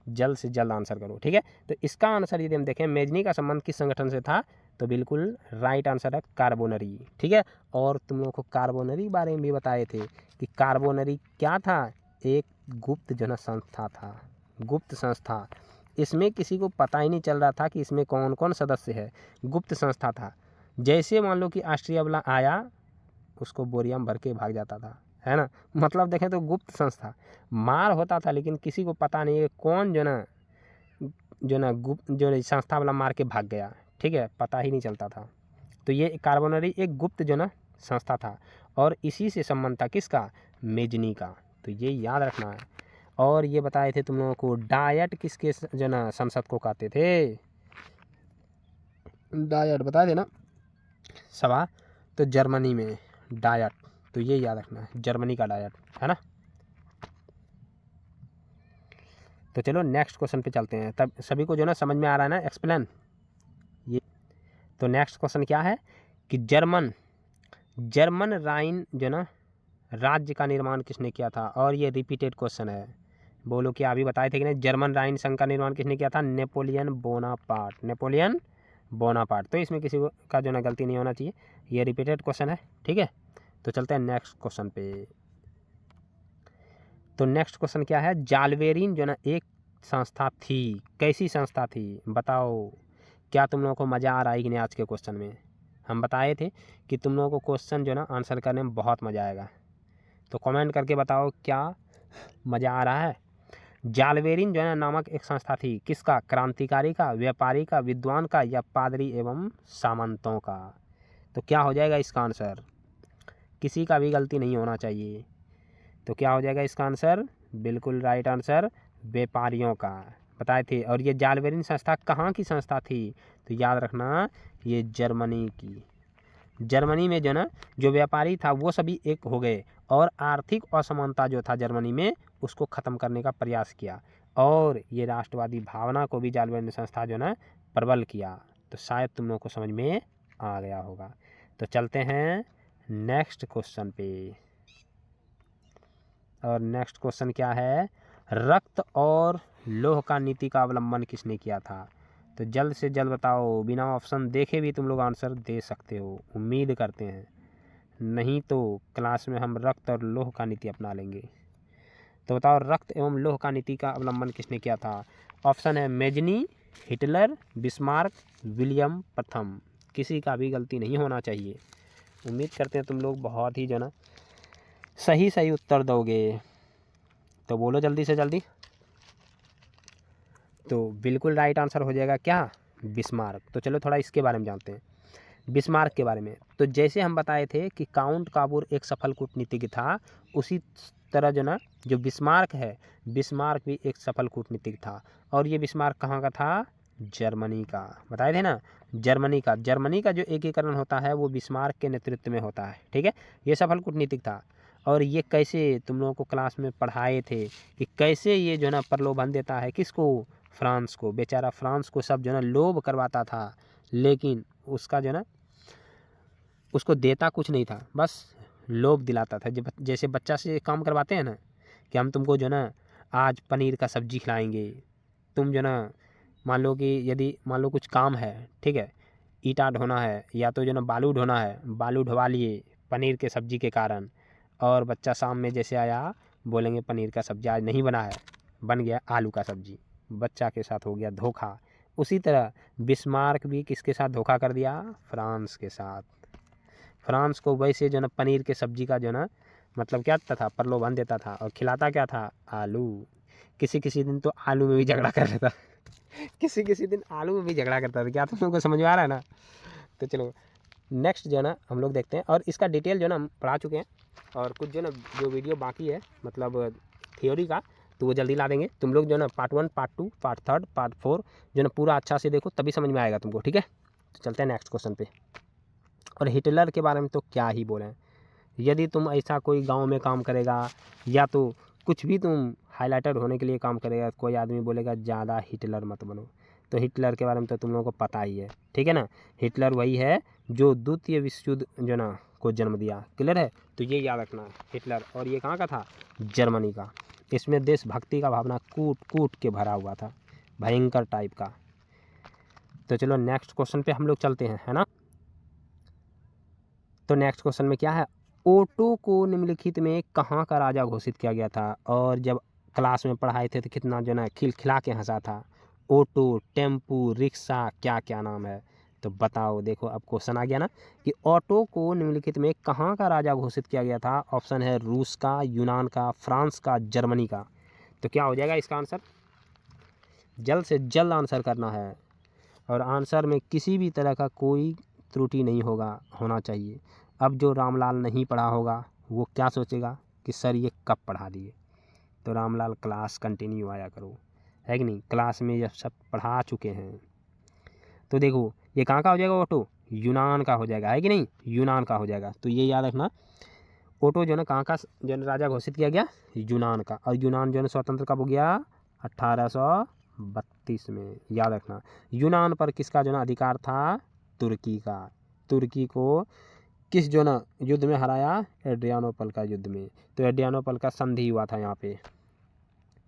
S1: जल्द से जल्द आंसर करो, ठीक है। तो इसका आंसर यदि हम देखें मेजनी का संबंध किस संगठन से था, तो बिल्कुल राइट आंसर है कार्बोनरी, ठीक है। और तुम लोगों को कार्बोनरी बारे में भी बताए थे कि कार्बोनरी क्या था, एक गुप्त जन संस्था था, गुप्त संस्था। इसमें किसी को पता ही नहीं चल रहा था कि इसमें कौन कौन सदस्य है, गुप्त संस्था था। जैसे मान लो कि ऑस्ट्रिया वाला आया, उसको बोरिया में भर के भाग जाता था, है ना। मतलब देखें तो गुप्त संस्था, मार होता था लेकिन किसी को पता नहीं है कौन जो ना गुप्त जो संस्था वाला मार के भाग गया, ठीक है, पता ही नहीं चलता था। तो ये कार्बोनरी एक गुप्त जो ना संस्था था, और इसी से संबंध था किसका, मेजनी का। तो ये याद रखना है। और ये बताए थे तुम लोगों को डायट किसके जो ना संसद को कहते थे, डायट बताए थे ना सभा, तो जर्मनी में डायट। तो ये याद रखना है, जर्मनी का डायट, है ना। तो चलो नेक्स्ट क्वेश्चन पे चलते हैं। तब सभी को जो ना समझ में आ रहा है ना एक्सप्लेन ये। तो नेक्स्ट क्वेश्चन क्या है कि जर्मन राइन जो ना राज्य का निर्माण किसने किया था। और ये रिपीटेड क्वेश्चन है, बोलो क्या अभी बताए थे कि नहीं, जर्मन राइन संघ का निर्माण किसने किया था, नेपोलियन बोनापार्ट, नेपोलियन बोनापार्ट। तो इसमें किसी का जो ना गलती नहीं होना चाहिए, ये रिपीटेड क्वेश्चन है, ठीक है। तो चलते हैं नेक्स्ट क्वेश्चन पे। तो नेक्स्ट क्वेश्चन क्या है, जालवेरिन जो ना एक संस्था थी, कैसी संस्था थी बताओ। क्या तुम लोगों को मज़ा आ रहा है कि नहीं आज के क्वेश्चन में। हम बताए थे कि तुम लोगों को क्वेश्चन जो ना आंसर करने में बहुत मज़ा आएगा, तो कमेंट करके बताओ क्या मज़ा आ रहा है। जालवेरिन जो है नामक एक संस्था थी, किसका, क्रांतिकारी का, व्यापारी का, विद्वान का, या पादरी एवं सामंतों का। तो क्या हो जाएगा इसका आंसर, किसी का भी गलती नहीं होना चाहिए। तो क्या हो जाएगा इसका आंसर, बिल्कुल राइट आंसर व्यापारियों का, बताए थे। और ये जालबेरिन संस्था कहाँ की संस्था थी, तो याद रखना ये जर्मनी की। जर्मनी में जो ना जो व्यापारी था वो सभी एक हो गए और आर्थिक असमानता जो था जर्मनी में उसको ख़त्म करने का प्रयास किया, और ये राष्ट्रवादी भावना को भी जालबेरिन संस्था जो ना प्रबल किया। तो शायद तुम लोगों को समझ में आ गया होगा। तो चलते हैं नेक्स्ट क्वेश्चन पे। और नेक्स्ट क्वेश्चन क्या है, रक्त और लौह का नीति का अवलंबन किसने किया था। तो जल्द से जल्द बताओ, बिना ऑप्शन देखे भी तुम लोग आंसर दे सकते हो, उम्मीद करते हैं, नहीं तो क्लास में हम रक्त और लौह का नीति अपना लेंगे। तो बताओ रक्त एवं लौह का नीति का अवलंबन किसने किया था। ऑप्शन है मेजनी, हिटलर, बिस्मार्क, विलियम प्रथम। किसी का भी गलती नहीं होना चाहिए। उम्मीद करते हैं तुम लोग बहुत ही जो ना सही सही उत्तर दोगे। तो बोलो जल्दी से जल्दी। तो बिल्कुल राइट आंसर हो जाएगा क्या, बिस्मार्क। तो चलो थोड़ा इसके बारे में जानते हैं, बिस्मार्क के बारे में। तो जैसे हम बताए थे कि काउंट काबूर एक सफल कूटनीतिज्ञ था, उसी तरह जो ना जो बिस्मार्क है, बिस्मार्क भी एक सफल कूटनीतिज्ञ था। और ये बिस्मार्क कहाँ का था, जर्मनी का। बताए थे ना जर्मनी का। जर्मनी का जो एकीकरण होता है वो बिस्मार्क के नेतृत्व में होता है, ठीक है। ये सफल कूटनीतिज्ञ था। और ये कैसे तुम लोगों को क्लास में पढ़ाए थे कि कैसे ये जो ना प्रलोभन देता है किसको, फ्रांस को। बेचारा फ्रांस को सब जो ना लोभ करवाता था, लेकिन उसका जो ना उसको देता कुछ नहीं था, बस लोभ दिलाता था। जब जैसे बच्चा से काम करवाते हैं ना कि हम तुमको जो ना आज पनीर का सब्जी खिलाएंगे, तुम जो ना मान लो कि यदि मान लो कुछ काम है, ठीक है, ईंटा ढोना है या तो जो ना बालू ढोना है, बालू ढवा लिए पनीर के सब्जी के कारण, और बच्चा शाम में जैसे आया बोलेंगे पनीर का सब्जी आज नहीं बना है, बन गया आलू का सब्जी, बच्चा के साथ हो गया धोखा। उसी तरह बिस्मार्क भी किसके साथ धोखा कर दिया, फ्रांस के साथ। फ्रांस को वैसे जो ना पनीर के सब्जी का जो ना मतलब क्या था, प्रलोभन देता था, और खिलाता क्या था, आलू। किसी किसी दिन तो आलू में भी झगड़ा कर रहा था किसी किसी दिन आलू में भी झगड़ा करता था। क्या तुम लोगों को समझ में आ रहा है ना। तो चलो नेक्स्ट जो है ना हम लोग देखते हैं, और इसका डिटेल जो ना हम पढ़ा चुके हैं, और कुछ जो ना जो वीडियो बाकी है मतलब थ्योरी का, तो वो जल्दी ला देंगे। तुम लोग जो ना पार्ट 1, पार्ट 2, पार्ट 3, पार्ट 4 जो ना पूरा अच्छा से देखो, तभी समझ में आएगा तुमको, ठीक है। तो चलते हैं नेक्स्ट क्वेश्चन पे। और हिटलर के बारे में तो क्या ही बोलें। यदि तुम ऐसा कोई गांव में काम करेगा या तो कुछ भी तुम हाइलाइटर होने के लिए काम करेगा, कोई आदमी बोलेगा ज़्यादा हिटलर मत बनो। तो हिटलर के बारे में तो तुम लोगों को पता ही है, ठीक है ना। हिटलर वही है जो द्वितीय विश्व युद्ध जो ना को जन्म दिया, क्लियर है। तो ये याद रखना हिटलर। और ये कहाँ का था, जर्मनी का। इसमें देशभक्ति का भावना कूट कूट के भरा हुआ था, भयंकर टाइप का। तो चलो नेक्स्ट क्वेश्चन पे हम लोग चलते हैं, है ना। तो नेक्स्ट क्वेश्चन में क्या है, ओटो को निम्नलिखित में कहाँ का राजा घोषित किया गया था। और जब क्लास में पढ़ाए थे तो कितना जो ना खिलखिला के हंसा था। ऑटो, टेम्पू, रिक्शा, क्या क्या नाम है। तो बताओ, देखो अब क्वेश्चन आ गया ना कि ऑटो को निम्नलिखित में कहाँ का राजा घोषित किया गया था। ऑप्शन है रूस का, यूनान का, फ्रांस का, जर्मनी का। तो क्या हो जाएगा इसका आंसर, जल्द से जल्द आंसर करना है, और आंसर में किसी भी तरह का कोई त्रुटि नहीं होना चाहिए। अब जो रामलाल नहीं पढ़ा होगा वो क्या सोचेगा कि सर ये कब पढ़ा दिए। तो रामलाल क्लास कंटिन्यू आया करो, है कि नहीं। क्लास में ये सब पढ़ा चुके हैं। तो देखो ये कहाँ का हो जाएगा, ऑटो यूनान का हो जाएगा, है कि नहीं, यूनान का हो जाएगा। तो ये याद रखना, ऑटो जो ना कहाँ का जो राजा घोषित किया गया, यूनान का। और यूनान जो है स्वतंत्र कब हो गया, 1832 में। याद रखना यूनान पर किसका जो ना अधिकार था, तुर्की का। तुर्की को किस जो ना युद्ध में हराया, एड्रियानोपल का युद्ध में। तो एड्रियानोपल का संधि हुआ था यहाँ पे।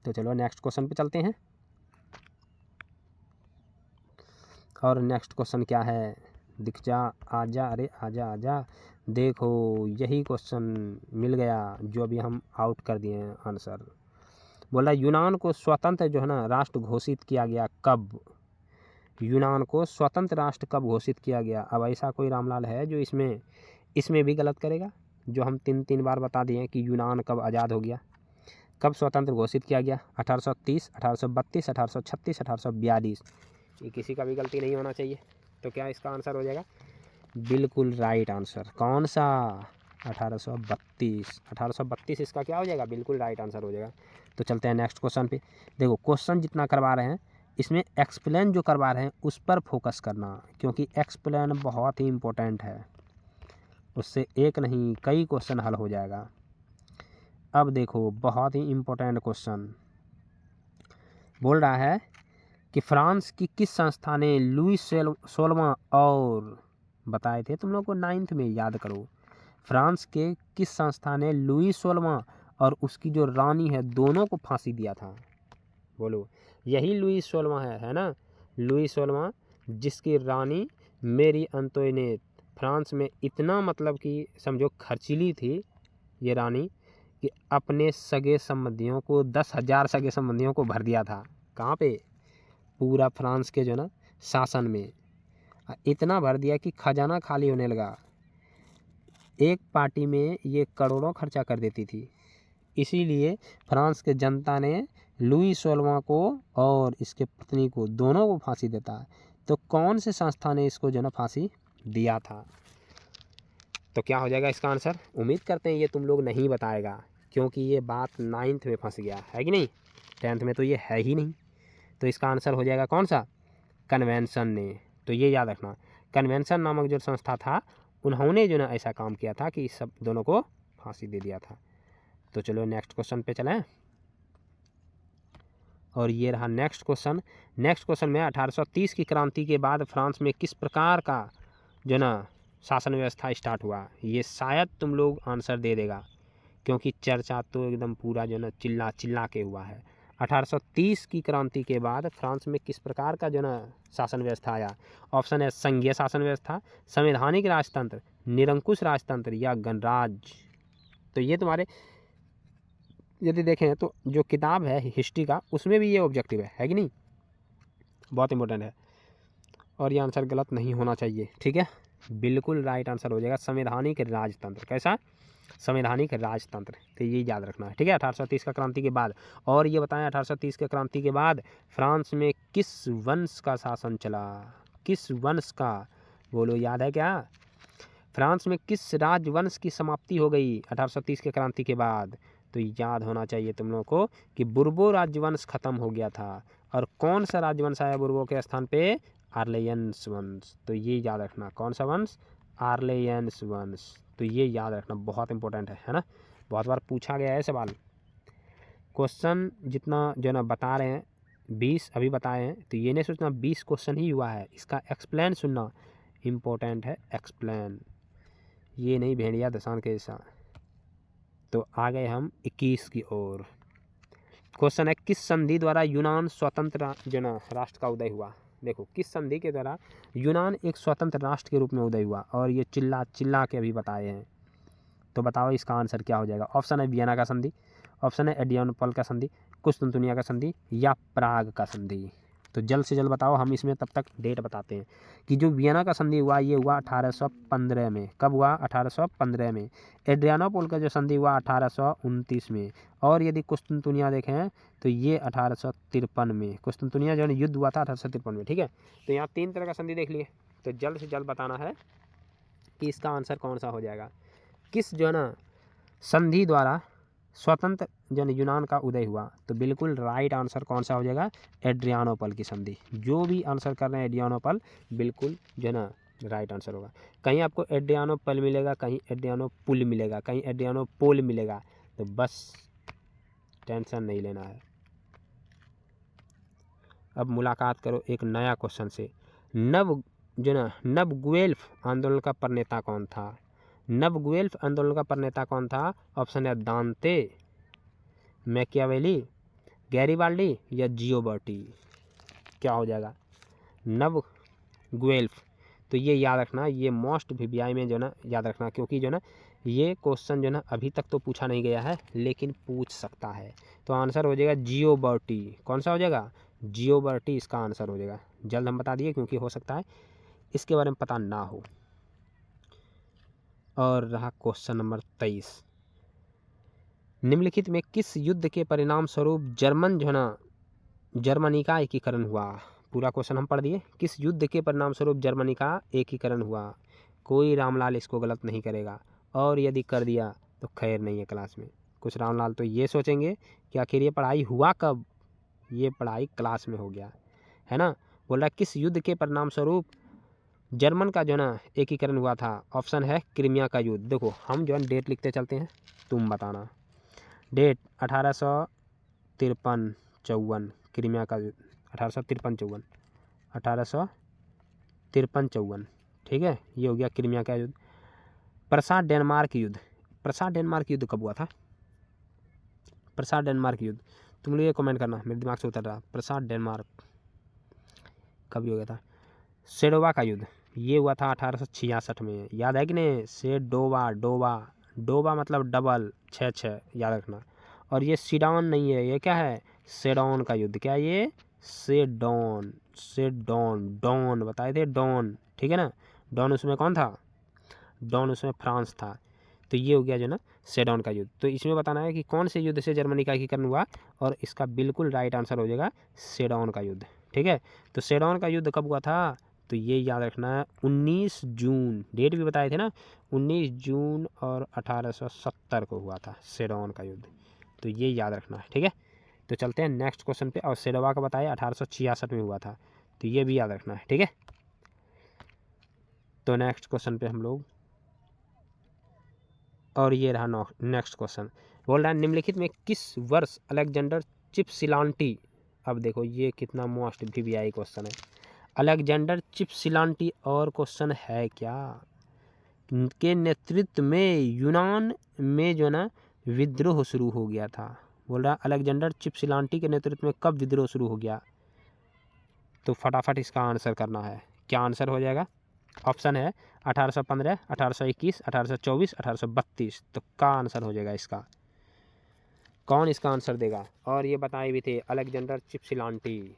S1: तो चलो नेक्स्ट क्वेश्चन पे चलते हैं। और नेक्स्ट क्वेश्चन क्या है, दिख जा, आजा, अरे आजा आजा। देखो यही क्वेश्चन मिल गया जो अभी हम आउट कर दिए हैं आंसर। बोला यूनान को स्वतंत्र जो है ना राष्ट्र घोषित किया गया कब। यूनान को स्वतंत्र राष्ट्र कब घोषित किया गया। अब ऐसा कोई रामलाल है जो इसमें भी गलत करेगा, जो हम 3 बार बता दिए कि यूनान कब आज़ाद हो गया, कब स्वतंत्र घोषित किया गया, 1830, 1832, 1836, 1842। ये किसी का भी गलती नहीं होना चाहिए। तो क्या इसका आंसर हो जाएगा, बिल्कुल राइट आंसर। कौन सा, 1832 इसका क्या हो जाएगा, बिल्कुल राइट आंसर हो जाएगा। तो चलते हैं नेक्स्ट क्वेश्चन पे। देखो क्वेश्चन जितना करवा रहे हैं इसमें एक्सप्लेन जो करवा रहे हैं उस पर फोकस करना, क्योंकि एक्सप्लेन बहुत ही इम्पोर्टेंट है, उससे एक नहीं कई क्वेश्चन हल हो जाएगा। अब देखो बहुत ही इम्पोर्टेंट क्वेश्चन बोल रहा है कि फ्रांस की किस संस्था ने लुई 16वां और बताए थे तुम लोग को 9th में, याद करो। फ्रांस के किस संस्था ने लुई 16वां और उसकी जो रानी है दोनों को फांसी दिया था, बोलो। यही लुई 16वां है ना, लुई 16वां जिसकी रानी मेरी अंतोइनेट फ्रांस में इतना मतलब कि समझो खर्चीली थी ये रानी कि अपने सगे संबंधियों को 10,000 सगे संबंधियों को भर दिया था। कहाँ पे, पूरा फ्रांस के जो ना शासन में इतना भर दिया कि खजाना खाली होने लगा। एक पार्टी में ये करोड़ों खर्चा कर देती थी। इसीलिए फ्रांस के जनता ने लुई 16वां को और इसके पत्नी को दोनों को फांसी देता है। तो कौन से संस्था ने इसको जो ना फांसी दिया था, तो क्या हो जाएगा इसका आंसर। उम्मीद करते हैं ये तुम लोग नहीं बताएगा, क्योंकि ये बात 9th में फंस गया है कि नहीं, 10th में तो ये है ही नहीं। तो इसका आंसर हो जाएगा कौन सा, कन्वेंशन ने। तो ये याद रखना, कन्वेंशन नामक जो संस्था था उन्होंने जो ना ऐसा काम किया था कि सब दोनों को फांसी दे दिया था। तो चलो नेक्स्ट क्वेश्चन पे चलें। और ये रहा नेक्स्ट क्वेश्चन। नेक्स्ट क्वेश्चन में 1830 की क्रांति के बाद फ्रांस में किस प्रकार का जो ना शासन व्यवस्था स्टार्ट हुआ। ये शायद तुम लोग आंसर दे देगा, क्योंकि चर्चा तो एकदम पूरा जो ना चिल्ला चिल्ला के हुआ है। 1830 की क्रांति के बाद फ्रांस में किस प्रकार का जो ना शासन व्यवस्था आया। ऑप्शन है संघीय शासन व्यवस्था, संवैधानिक राजतंत्र, निरंकुश राजतंत्र या गणराज। तो ये तुम्हारे यदि देखें तो जो किताब है हिस्ट्री का उसमें भी ये ऑब्जेक्टिव है कि नहीं, बहुत इंपॉर्टेंट है। और ये आंसर गलत नहीं होना चाहिए, ठीक है, बिल्कुल राइट आंसर हो जाएगा संवैधानिक राजतंत्र। कैसा, संवैधानिक राजतंत्र। तो ये याद रखना है, ठीक है। 1830 का क्रांति के बाद। और ये बताएं 1830 के क्रांति के बाद फ्रांस में किस वंश का शासन चला, किस वंश का, बोलो याद है क्या। फ्रांस में किस राजवंश की समाप्ति हो गई 1830 के क्रांति के बाद। तो याद होना चाहिए तुम लोगों को कि बुर्बो राजवंश खत्म हो गया था। और कौन सा राजवंश आया बुर्बो के स्थान पे, आर्लेयंस वंश। तो ये याद रखना, कौन सा वंश, आर्लेयंस वंश। तो ये याद रखना, बहुत इंपॉर्टेंट है ना, बहुत बार पूछा गया है सवाल। क्वेश्चन जितना जो ना बता रहे हैं 20 अभी बताए हैं, तो ये नहीं सोचना 20 क्वेश्चन ही हुआ है, इसका एक्सप्लेन सुनना इम्पोर्टेंट है, एक्सप्लेन, ये नहीं भेड़िया दसान के जैसा। तो आ गए हम 21 की ओर। क्वेश्चन है किस संधि द्वारा यूनान स्वतंत्र जो ना राष्ट्र का उदय हुआ। देखो किस संधि के द्वारा यूनान एक स्वतंत्र राष्ट्र के रूप में उदय हुआ, और ये चिल्ला चिल्ला के अभी बताए हैं। तो बताओ इसका आंसर क्या हो जाएगा। ऑप्शन है वियना का संधि, ऑप्शन है एड्रियानोपल का संधि, कुस्तुनतुनिया का संधि या प्राग का संधि। तो जल्द से जल्द बताओ, हम इसमें तब तक डेट बताते हैं कि जो वियना का संधि हुआ ये हुआ 1815 में। कब हुआ, 1815 में। एड्रियानोपल का जो संधि हुआ 1829 में। और यदि कुस्तुनतुनिया देखें तो ये 1853 में। कुस्तुनतुनिया जो युद्ध हुआ था 1853 में, ठीक है। तो यहाँ 3 तरह का संधि देख लिए। तो जल्द से जल्द बताना है कि इसका आंसर कौन सा हो जाएगा। किस जो है ना संधि द्वारा स्वतंत्र जन यूनान का उदय हुआ। तो बिल्कुल राइट आंसर कौन सा हो जाएगा, एड्रियानोपल की संधि। जो भी आंसर कर रहे हैं एड्रियानोपल, बिल्कुल जो है ना राइट आंसर होगा। कहीं आपको एड्रियानोपल मिलेगा, कहीं एड्रियानोपुल मिलेगा, कहीं एड्रियानोपोल मिलेगा, तो बस टेंशन नहीं लेना है। अब मुलाकात करो एक नया क्वेश्चन से। नव गुएल्फ आंदोलन का प्रणेता कौन था। नव गुएल्फ आंदोलन का प्रणेता कौन था। ऑप्शन है दांते, मैकियावेली, गैरिबाल्डी या जियोबर्टी। क्या हो जाएगा, नव गुएल्फ। तो ये याद रखना, ये मोस्ट वीवीआई में जो ना याद रखना, क्योंकि जो ना ये क्वेश्चन जो ना अभी तक तो पूछा नहीं गया है, लेकिन पूछ सकता है। तो आंसर हो जाएगा जियोबर्टी। कौन सा हो जाएगा, जियोबर्टी इसका आंसर हो जाएगा। जल्द हम बता दिए, क्योंकि हो सकता है इसके बारे में पता ना हो। और रहा क्वेश्चन नंबर 23। निम्नलिखित में किस युद्ध के परिणाम स्वरूप जर्मनी का एकीकरण हुआ। पूरा क्वेश्चन हम पढ़ दिए। किस युद्ध के परिणाम स्वरूप जर्मनी का एकीकरण हुआ। कोई रामलाल इसको गलत नहीं करेगा। और यदि कर दिया तो खैर नहीं है क्लास में। कुछ रामलाल तो ये सोचेंगे कि आखिर ये पढ़ाई हुआ कब, ये पढ़ाई क्लास में हो गया है ना। बोल रहा है किस युद्ध के परिणाम स्वरूप जर्मन का जो है ना एकीकरण हुआ था। ऑप्शन है क्रीमिया का युद्ध। देखो हम जो है डेट लिखते चलते हैं, तुम बताना। डेट 1853-54 क्रीमिया का युद्ध, 1853-54, 1853-54, ठीक है, ये हो गया क्रीमिया का युद्ध। प्रसाद डेनमार्क युद्ध, प्रसाद डेनमार्क युद्ध कब हुआ था? प्रसाद डेनमार्क युद्ध तुम लोग ये कमेंट करना, मेरे दिमाग से उतर रहा। प्रसाद डेनमार्क कब हो गया था? सेडोवा का युद्ध ये हुआ था 1866 में, याद है कि नहीं? सेडोवा, डोवा, डोवा मतलब डबल, 6 याद रखना। और ये सीडॉन नहीं है, ये क्या है? सेडॉन का युद्ध। क्या ये? सेडॉन, सेडॉन, डॉन बताए थे, डॉन, ठीक है ना। डॉन उसमें कौन था? डॉन उसमें फ्रांस था। तो ये हो गया जो ना सेडॉन का युद्ध। तो इसमें बताना है कि कौन से युद्ध से जर्मनी का एकीकरण हुआ, और इसका बिल्कुल राइट आंसर हो जाएगा सेडॉन का युद्ध, ठीक है। तो सेडॉन का युद्ध कब हुआ था? तो ये याद रखना है 19 जून, डेट भी बताए थे ना, 19 जून और 1870 को हुआ था सेडॉन का युद्ध। तो ये याद रखना है, ठीक है। तो चलते हैं नेक्स्ट क्वेश्चन पे। और सेडोवा का बताया 1866 में हुआ था, तो ये भी याद रखना है, ठीक है। तो नेक्स्ट क्वेश्चन पे हम लोग, और ये रहा नेक्स्ट क्वेश्चन। बोल रहा है निम्नलिखित में किस वर्ष अलेक्जेंडर चिपसिलांटी, अब देखो ये कितना मोस्ट वीवीआई क्वेश्चन है, अलेक्जेंडर चिपसिलांटी और क्वेश्चन है क्या, के नेतृत्व में यूनान में जो ना विद्रोह शुरू हो गया था। बोल रहा है अलेक्जेंडर चिपसिलांटी के नेतृत्व में कब विद्रोह शुरू हो गया? तो फटाफट इसका आंसर करना है। क्या आंसर हो जाएगा? ऑप्शन है 1815, 1821, 1824, 1832। तो का आंसर हो जाएगा इसका? कौन इसका आंसर देगा? और ये बताए भी थे अलेक्जेंडर चिपसिलांटी,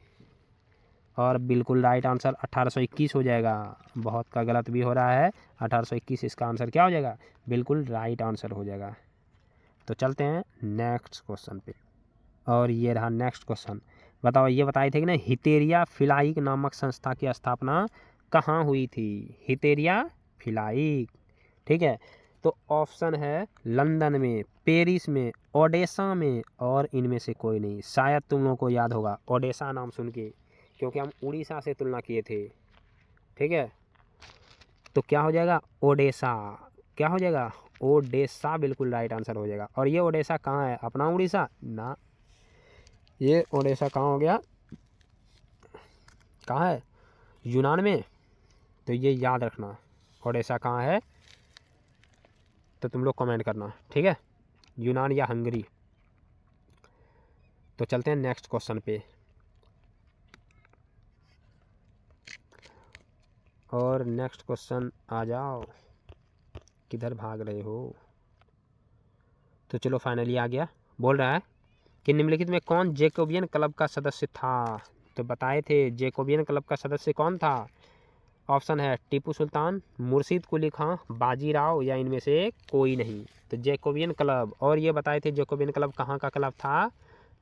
S1: और बिल्कुल राइट आंसर 1821 हो जाएगा। बहुत का गलत भी हो रहा है, 1821 इसका आंसर क्या हो जाएगा? बिल्कुल राइट आंसर हो जाएगा। तो चलते हैं नेक्स्ट क्वेश्चन पे। और ये रहा नेक्स्ट क्वेश्चन। बताओ, ये बताए थे कि ना हितेरिया फिलाइक नामक संस्था की स्थापना कहाँ हुई थी? हितेरिया फिलाइक, ठीक है। तो ऑप्शन है लंदन में, पेरिस में, ओडेसा में, और इनमें से कोई नहीं। शायद तुम लोगों को याद होगा ओडेसा नाम सुन के, क्योंकि हम उड़ीसा से तुलना किए थे, ठीक है। तो क्या हो जाएगा? ओडेसा। क्या हो जाएगा? ओडेसा बिल्कुल राइट आंसर हो जाएगा। और ये ओडेसा कहाँ है? अपना उड़ीसा ना, ये ओडेसा कहाँ हो गया? कहाँ है? यूनान में। तो ये याद रखना ओडेसा कहाँ है, तो तुम लोग कमेंट करना, ठीक है, यूनान या हंगरी। तो चलते हैं नेक्स्ट क्वेश्चन पे। और नेक्स्ट क्वेश्चन आ जाओ, किधर भाग रहे हो? तो चलो फाइनली आ गया। बोल रहा है कि निम्नलिखित में कौन जैकोबियन क्लब का सदस्य था? तो बताए थे जैकोबियन क्लब का सदस्य कौन था। ऑप्शन है टीपू सुल्तान, मुर्शीद कुली खां, बाजीराव, या इनमें से कोई नहीं। तो जैकोबियन क्लब, और ये बताए थे जैकोबियन क्लब कहाँ का क्लब था?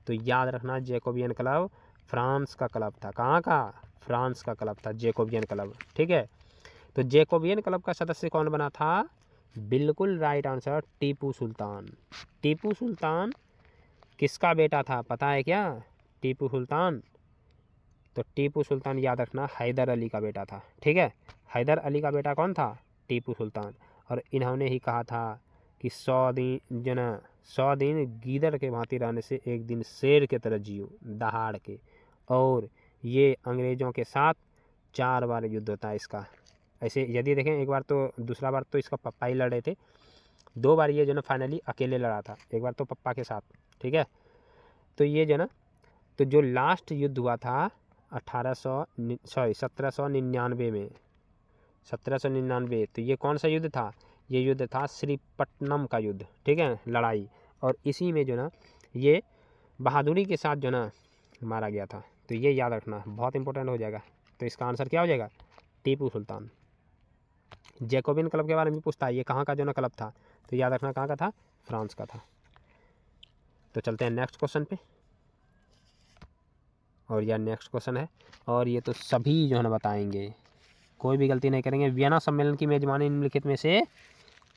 S1: तो याद रखना जैकोबियन क्लब फ्रांस का क्लब था। कहाँ का? फ्रांस का क्लब था जैकोबियन क्लब, ठीक है। तो जैकोबियन क्लब का सदस्य कौन बना था? बिल्कुल राइट आंसर टीपू सुल्तान। टीपू सुल्तान किसका बेटा था पता है क्या? टीपू सुल्तान, तो टीपू सुल्तान याद रखना हैदर अली का बेटा था, ठीक है। हैदर अली का बेटा कौन था? टीपू सुल्तान। और इन्होंने ही कहा था कि 100 दिन जो ना 100 दिन गीदड़ के भांति रहने से एक दिन शेर के तरह जियो दहाड़ के। और ये अंग्रेज़ों के साथ 4 बार युद्ध होता है इसका। ऐसे यदि देखें, एक बार तो, दूसरा बार तो इसका पप्पा ही लड़े थे, 2 बार ये जो ना फाइनली अकेले लड़ा था, एक बार तो पप्पा के साथ, ठीक है। तो ये जो ना, तो जो लास्ट युद्ध हुआ था 1799 में, 1799। तो ये कौन सा युद्ध था? ये युद्ध था श्रीपट्टनम का युद्ध, ठीक है, लड़ाई। और इसी में जो ना ये बहादुरी के साथ जो ना मारा गया था। तो ये याद रखना बहुत इंपॉर्टेंट हो जाएगा। तो इसका आंसर क्या हो जाएगा? टीपू सुल्तान। जैकोबियन क्लब के बारे में पूछता है, ये कहाँ का जो ना क्लब था, तो याद रखना कहाँ का था? फ्रांस का था। तो चलते हैं नेक्स्ट क्वेश्चन पे। और यह नेक्स्ट क्वेश्चन है, और ये तो सभी जो है ना बताएंगे, कोई भी गलती नहीं करेंगे। वियना सम्मेलन की मेजबानी निम्नलिखित में से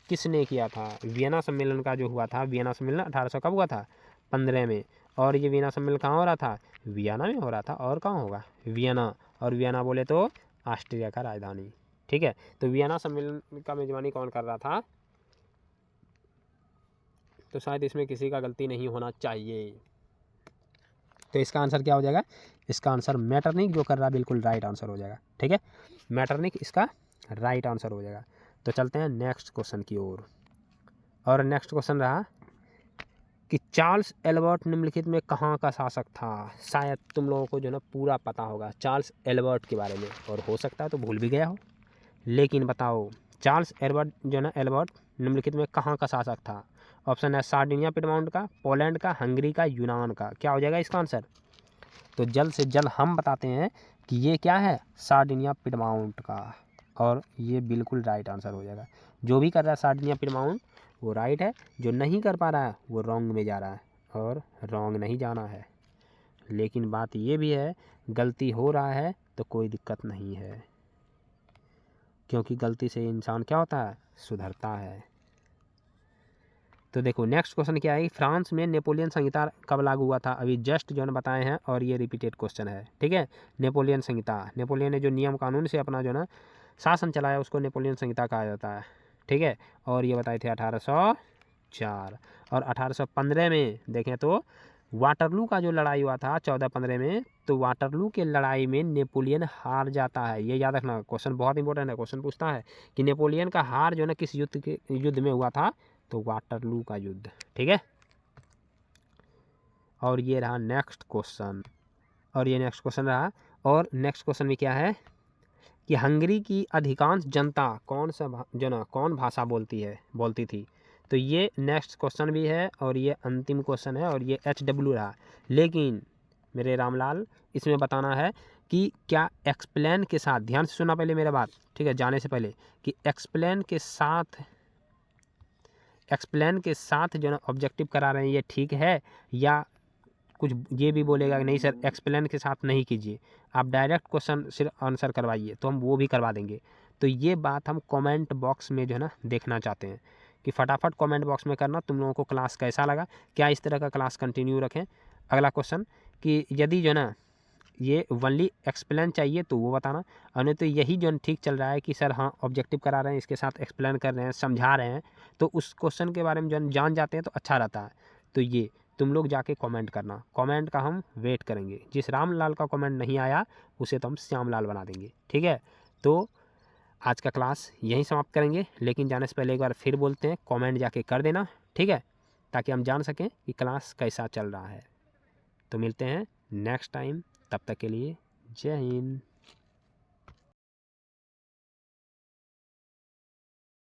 S1: किसने किया था? वियना सम्मेलन का जो हुआ था, वियना सम्मेलन 1800 कब हुआ था? 15 में। और ये वियना सम्मेलन कहाँ हो रहा था? वियना में हो रहा था। और कहाँ होगा? वियना। और वियना बोले तो ऑस्ट्रिया का राजधानी। ठीक है, तो वियना सम्मेलन का मेजबानी कौन कर रहा था? तो शायद इसमें किसी का गलती नहीं होना चाहिए। तो इसका आंसर क्या हो जाएगा? इसका आंसर मैटरनिक जो कर रहा है बिल्कुल राइट आंसर हो जाएगा। ठीक है, मैटरनिक इसका राइट आंसर हो जाएगा। तो चलते हैं नेक्स्ट क्वेश्चन की ओर। और नेक्स्ट क्वेश्चन रहा कि चार्ल्स एल्बर्ट निम्नलिखित में कहाँ का शासक था? शायद तुम लोगों को जो ना पूरा पता होगा चार्ल्स एल्बर्ट के बारे में, और हो सकता है तो भूल भी गया हो, लेकिन बताओ चार्ल्स एल्बर्ट जो ना एल्बर्ट निम्नलिखित में कहाँ का शासक था? ऑप्शन है सार्डिनिया पिडमाउंट का, पोलैंड का, हंगरी का, यूनान का। क्या हो जाएगा इसका आंसर? तो जल्द से जल्द हम बताते हैं कि ये क्या है? सार्डिनिया पिडमाउंट का। और ये बिल्कुल राइट आंसर हो जाएगा। जो भी कर रहा है सार्डिनिया पिडमाउंट वो राइट है, जो नहीं कर पा रहा है वो रॉन्ग में जा रहा है, और रॉन्ग नहीं जाना है। लेकिन बात ये भी है, गलती हो रहा है तो कोई दिक्कत नहीं है, क्योंकि गलती से इंसान क्या होता है? सुधरता है। तो देखो नेक्स्ट क्वेश्चन क्या है? फ्रांस में नेपोलियन संहिता कब लागू हुआ था? अभी जस्ट जो है बताए हैं, और ये रिपीटेड क्वेश्चन है। ठीक है, नेपोलियन संहिता, नेपोलियन ने जो नियम कानून से अपना जो ना शासन चलाया उसको नेपोलियन संहिता कहा जाता है। ठीक है, और ये बताए थे 1804। और 1815 में देखें तो वाटरलू का जो लड़ाई हुआ था 1415 में, तो वाटरलू के लड़ाई में नेपोलियन हार जाता है। ये याद रखना, क्वेश्चन बहुत इंपॉर्टेंट है। क्वेश्चन पूछता है कि नेपोलियन का हार जो है ना किस युद्ध में हुआ था? तो वाटरलू का युद्ध। ठीक है, और ये रहा नेक्स्ट क्वेश्चन। और ये नेक्स्ट क्वेश्चन रहा, और नेक्स्ट क्वेश्चन में क्या है कि हंगरी की अधिकांश जनता कौन भाषा बोलती थी? तो ये नेक्स्ट क्वेश्चन भी है, और ये अंतिम क्वेश्चन है, और ये HW रहा। लेकिन मेरे रामलाल इसमें बताना है कि क्या एक्सप्लेन के साथ, ध्यान से सुनना पहले मेरा बात, ठीक है, जाने से पहले, कि एक्सप्लेन के साथ जो ना ऑब्जेक्टिव करा रहे हैं ये ठीक है, या कुछ ये भी बोलेगा कि नहीं सर एक्सप्लेन के साथ नहीं कीजिए, आप डायरेक्ट क्वेश्चन सिर्फ आंसर करवाइए, तो हम वो भी करवा देंगे। तो ये बात हम कमेंट बॉक्स में जो है ना देखना चाहते हैं, कि फटाफट कमेंट बॉक्स में करना तुम लोगों को क्लास कैसा लगा, क्या इस तरह का क्लास कंटिन्यू रखें। अगला क्वेश्चन कि यदि जो ना ये ओनली एक्सप्लेन चाहिए तो वो बताना, और नहीं तो यही जो ठीक चल रहा है कि सर हाँ ऑब्जेक्टिव करा रहे हैं इसके साथ एक्सप्लेन कर रहे हैं, समझा रहे हैं, तो उस क्वेश्चन के बारे में जो जान जाते हैं तो अच्छा रहता है। तो ये तुम लोग जाके कमेंट करना, कमेंट का हम वेट करेंगे। जिस रामलाल का कमेंट नहीं आया उसे तो हम श्यामलाल बना देंगे। ठीक है, तो आज का क्लास यहीं समाप्त करेंगे, लेकिन जाने से पहले एक बार फिर बोलते हैं कमेंट जाके कर देना। ठीक है, ताकि हम जान सकें कि क्लास कैसा चल रहा है। तो मिलते हैं नेक्स्ट टाइम, तब तक के लिए जय हिंद।